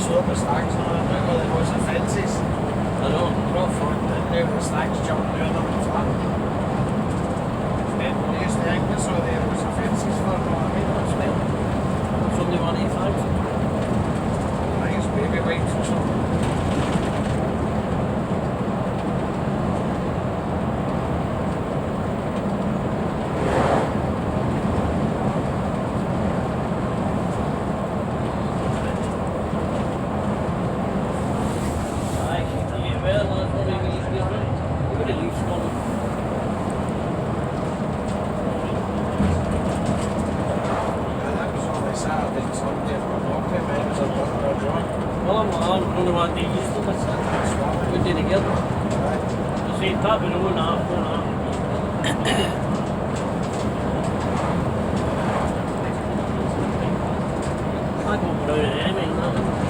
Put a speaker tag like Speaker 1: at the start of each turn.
Speaker 1: så på straks, når der går det hos Fantis.
Speaker 2: Hallo?
Speaker 1: Prøv at få den der straks job, der er der fra. Men det er stærkt, jeg så det hos Fantis for nogle mindre spil.
Speaker 2: Som det var lige fejl.
Speaker 1: Der er ingen spil, vi var ikke så.
Speaker 2: Nej, det er værd noget, for det ikke lige spiller. Det var det lige skålet. Vamos, quando eu andei isso, tá certo. Eu tenho que ir. Você tá vendo não? Ai, como eu é, menino.